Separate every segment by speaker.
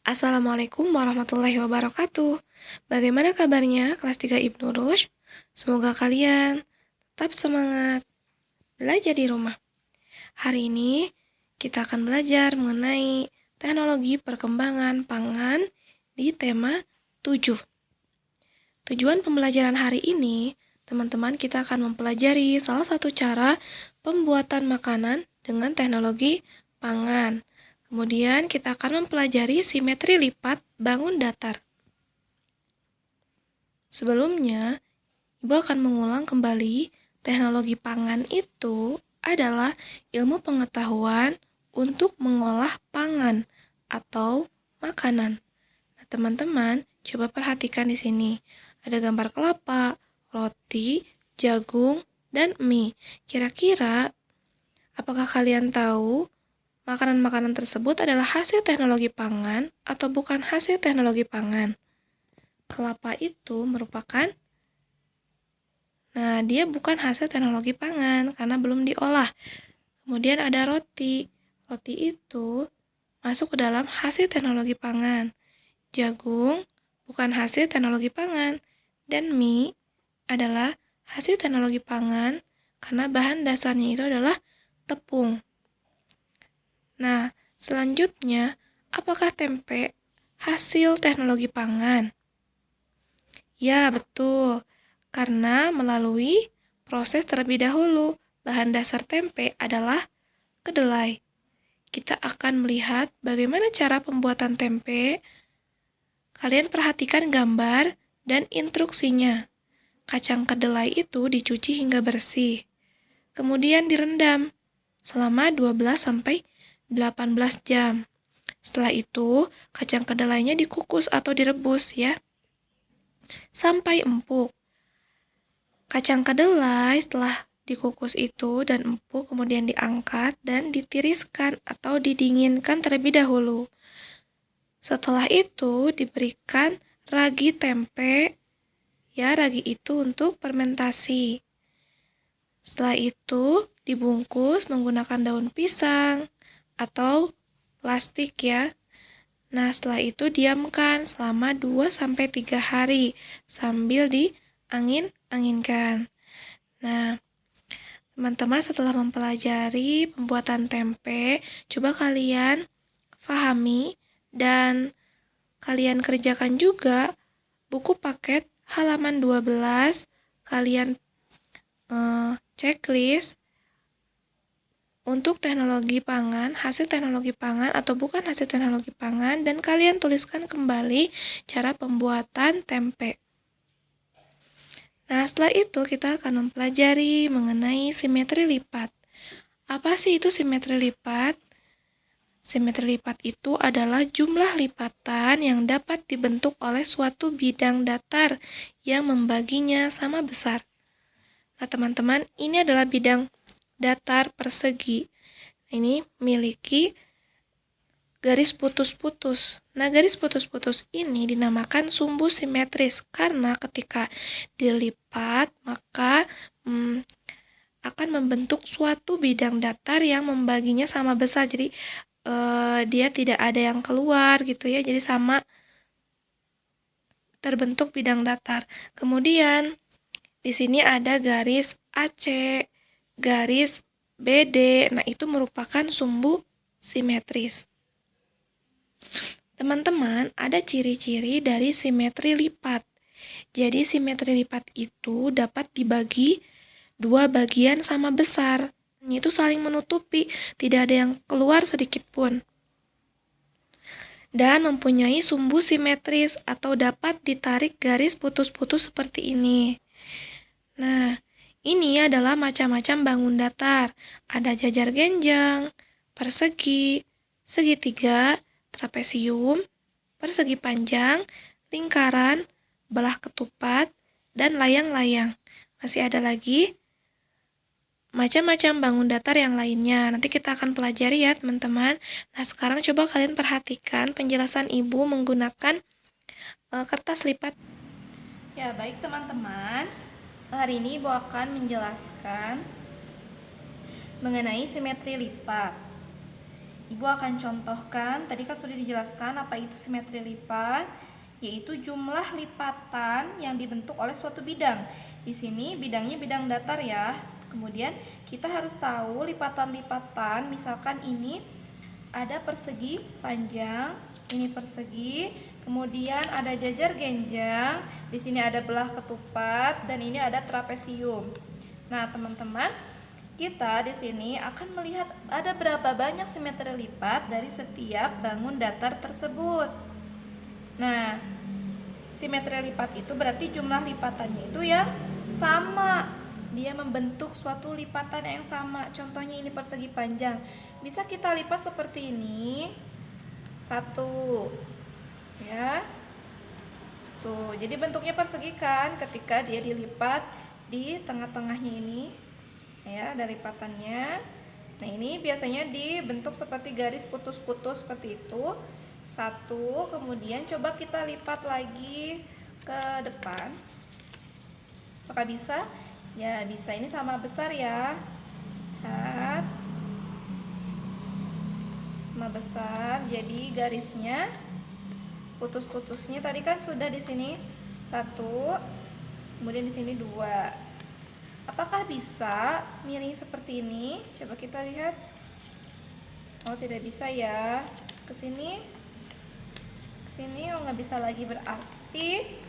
Speaker 1: Assalamualaikum warahmatullahi wabarakatuh. Bagaimana kabarnya kelas 3 Ibnu Rushd? Semoga kalian tetap semangat belajar di rumah. Hari ini kita akan belajar mengenai teknologi perkembangan pangan di tema 7. Tujuan pembelajaran hari ini, teman-teman, kita akan mempelajari salah satu cara pembuatan makanan dengan teknologi pangan. Kemudian kita akan mempelajari simetri lipat bangun datar. Sebelumnya, Ibu akan mengulang kembali teknologi pangan itu adalah ilmu pengetahuan untuk mengolah pangan atau makanan. Nah, teman-teman, coba perhatikan di sini. Ada gambar kelapa, roti, jagung, dan mie. Kira-kira, apakah kalian tahu makanan-makanan tersebut adalah hasil teknologi pangan atau bukan hasil teknologi pangan? Kelapa itu merupakan, dia bukan hasil teknologi pangan karena belum diolah. Kemudian ada roti. Roti itu masuk ke dalam hasil teknologi pangan. Jagung bukan hasil teknologi pangan. Dan mie adalah hasil teknologi pangan karena bahan dasarnya itu adalah tepung. Nah, selanjutnya, apakah tempe hasil teknologi pangan? Ya, betul. Karena melalui proses terlebih dahulu, bahan dasar tempe adalah kedelai. Kita akan melihat bagaimana cara pembuatan tempe. Kalian perhatikan gambar dan instruksinya. Kacang kedelai itu dicuci hingga bersih. Kemudian direndam selama 12-18 jam. Setelah itu, kacang kedelainya dikukus atau direbus ya, sampai empuk. Kacang kedelai setelah dikukus itu dan empuk kemudian diangkat dan ditiriskan atau didinginkan terlebih dahulu. Setelah itu diberikan ragi tempe, ya, ragi itu untuk fermentasi. Setelah itu dibungkus menggunakan daun pisang atau plastik ya. Nah, setelah itu diamkan selama 2-3 hari sambil diangin-anginkan. Nah, teman-teman, setelah mempelajari pembuatan tempe, coba kalian pahami dan kalian kerjakan juga buku paket halaman 12. Kalian checklist untuk teknologi pangan, hasil teknologi pangan atau bukan hasil teknologi pangan, dan kalian tuliskan kembali cara pembuatan tempe. Nah, setelah itu kita akan mempelajari mengenai simetri lipat. Apa sih itu simetri lipat? Simetri lipat itu adalah jumlah lipatan yang dapat dibentuk oleh suatu bidang datar yang membaginya sama besar. Nah, teman-teman, ini adalah bidang datar persegi. Ini memiliki garis putus-putus. Nah, garis putus-putus ini dinamakan sumbu simetris karena ketika dilipat maka akan membentuk suatu bidang datar yang membaginya sama besar. Jadi dia tidak ada yang keluar gitu ya. Jadi sama terbentuk bidang datar. Kemudian di sini ada garis AC, garis BD. Nah, itu merupakan sumbu simetris. Teman-teman, ada ciri-ciri dari simetri lipat. Jadi, simetri lipat itu dapat dibagi dua bagian sama besar. Itu saling menutupi, tidak ada yang keluar sedikit pun. Dan mempunyai sumbu simetris atau dapat ditarik garis putus-putus seperti ini. Nah, ini adalah macam-macam bangun datar. Ada jajar genjang, persegi, segitiga, trapesium, persegi panjang, lingkaran, belah ketupat, dan layang-layang. Masih ada lagi macam-macam bangun datar yang lainnya. Nanti kita akan pelajari ya, teman-teman. Nah, sekarang coba kalian perhatikan penjelasan Ibu menggunakan kertas lipat. Ya, baik teman-teman. Hari ini Ibu akan menjelaskan mengenai simetri lipat. Ibu akan contohkan, tadi kan sudah dijelaskan apa itu simetri lipat, yaitu jumlah lipatan yang dibentuk oleh suatu bidang. Di sini bidangnya bidang datar ya. Kemudian kita harus tahu lipatan-lipatan, misalkan ini ada persegi panjang, ini persegi, kemudian ada jajar genjang, di sini ada belah ketupat, dan ini ada trapesium. Nah, teman-teman, kita di sini akan melihat ada berapa banyak simetri lipat dari setiap bangun datar tersebut. Nah, simetri lipat itu berarti jumlah lipatannya itu yang sama. Dia membentuk suatu lipatan yang sama. Contohnya ini persegi panjang. Bisa kita lipat seperti ini. Satu. Ya. Tuh, jadi bentuknya persegi kan ketika dia dilipat di tengah-tengahnya ini. Ya, ada lipatannya. Nah, ini biasanya dibentuk seperti garis putus-putus seperti itu. Satu, kemudian coba kita lipat lagi ke depan. Apakah bisa? Ya, bisa. Ini sama besar ya. Lihat. Sama besar. Jadi garisnya putus-putusnya tadi kan sudah di sini satu, kemudian di sini dua. Apakah bisa miring seperti ini? Coba kita lihat. Oh, tidak bisa ya. Ke sini. Oh, nggak bisa lagi. Berarti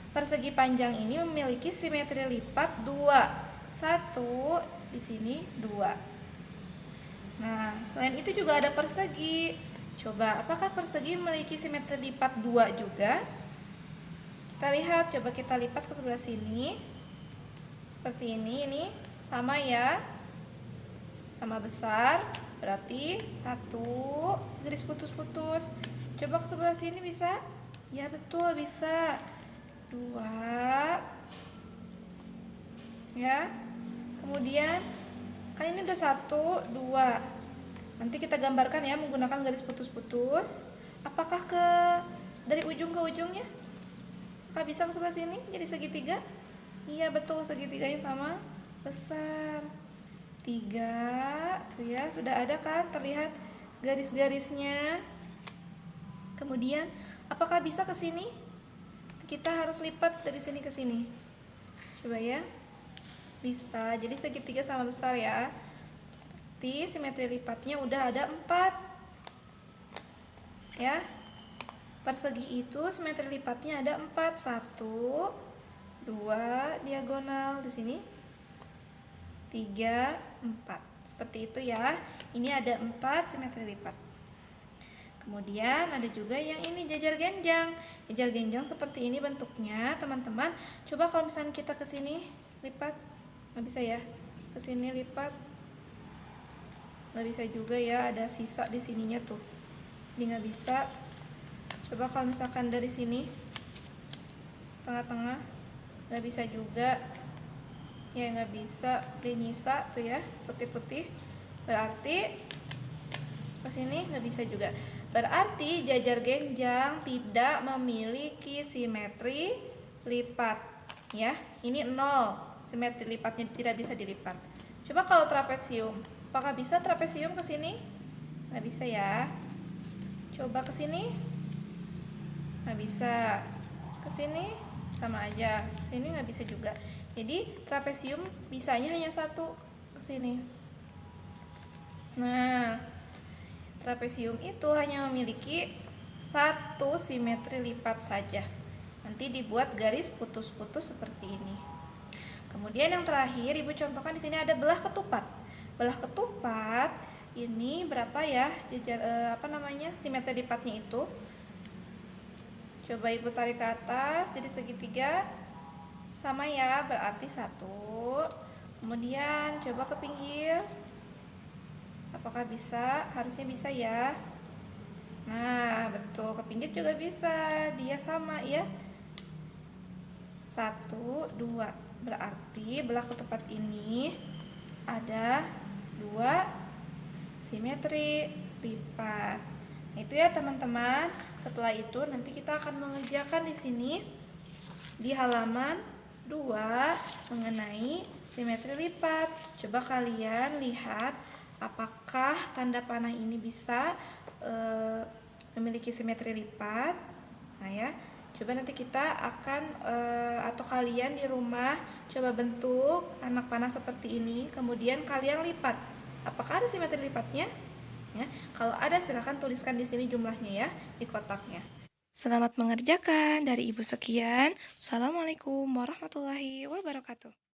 Speaker 1: persegi panjang ini memiliki simetri lipat 2. 1 di sini 2. Nah, selain itu juga ada persegi. Coba, apakah persegi memiliki simetri lipat 2 juga? Kita lihat, coba kita lipat ke sebelah sini. Seperti ini sama ya, sama besar, berarti satu garis putus-putus. Coba ke sebelah sini bisa? Ya betul, bisa. Dua, ya. Kemudian kan ini udah satu, dua. Nanti kita gambarkan ya menggunakan garis putus-putus. Apakah dari ujung ke ujungnya? Apakah bisa ke sebelah sini jadi segitiga? Iya betul, segitiganya sama besar. 3, tuh ya, sudah ada kan terlihat garis-garisnya. Kemudian, apakah bisa ke sini? Kita harus lipat dari sini ke sini. Coba ya. Bisa, jadi segitiga sama besar ya. Berarti simetri lipatnya udah ada 4. Ya. Persegi itu simetri lipatnya ada 4. 1, 2 diagonal di sini, 3, 4. Seperti itu ya. Ini ada 4 simetri lipat. Kemudian ada juga yang ini jajar genjang. Jajar genjang seperti ini bentuknya, teman-teman. Coba kalau misalnya kita ke sini lipat, nggak bisa ya. Ke sini lipat, nggak bisa juga ya. Ada sisa di sininya tuh. Ini nggak bisa. Coba kalau misalkan dari sini, tengah-tengah, nggak bisa juga ya, nggak bisa. Dia nyisa tuh ya, putih-putih, berarti ke sini nggak bisa juga. Berarti jajar genjang tidak memiliki simetri lipat ya. Ini 0, simetri lipatnya tidak bisa dilipat. Coba kalau trapesium, apakah bisa trapesium ke sini? Nggak bisa ya. Coba ke sini, nggak bisa. Ke sini sama aja, sini nggak bisa juga. Jadi trapesium bisanya hanya 1 ke sini. Nah, trapesium itu hanya memiliki 1 simetri lipat saja. Nanti dibuat garis putus-putus seperti ini. Kemudian yang terakhir, Ibu contohkan di sini ada belah ketupat. Belah ketupat ini berapa ya simetri lipatnya itu? Coba Ibu tarik ke atas jadi segitiga. Sama ya, berarti 1. Kemudian coba ke pinggir. Apakah bisa? Harusnya bisa ya. Nah, betul, ke pinggir juga bisa. Dia sama ya. 1, 2. Berarti belah ketupat ini ada 2 simetri lipat. Itu ya teman-teman. Setelah itu nanti kita akan mengerjakan di sini di halaman 2 mengenai simetri lipat. Coba kalian lihat apakah tanda panah ini bisa memiliki simetri lipat. Nah ya, coba nanti kita akan atau kalian di rumah coba bentuk anak panah seperti ini, kemudian kalian lipat. Apakah ada simetri lipatnya? Ya, kalau ada silahkan tuliskan di sini jumlahnya ya di kotaknya. Selamat mengerjakan dari Ibu sekian. Assalamualaikum warahmatullahi wabarakatuh.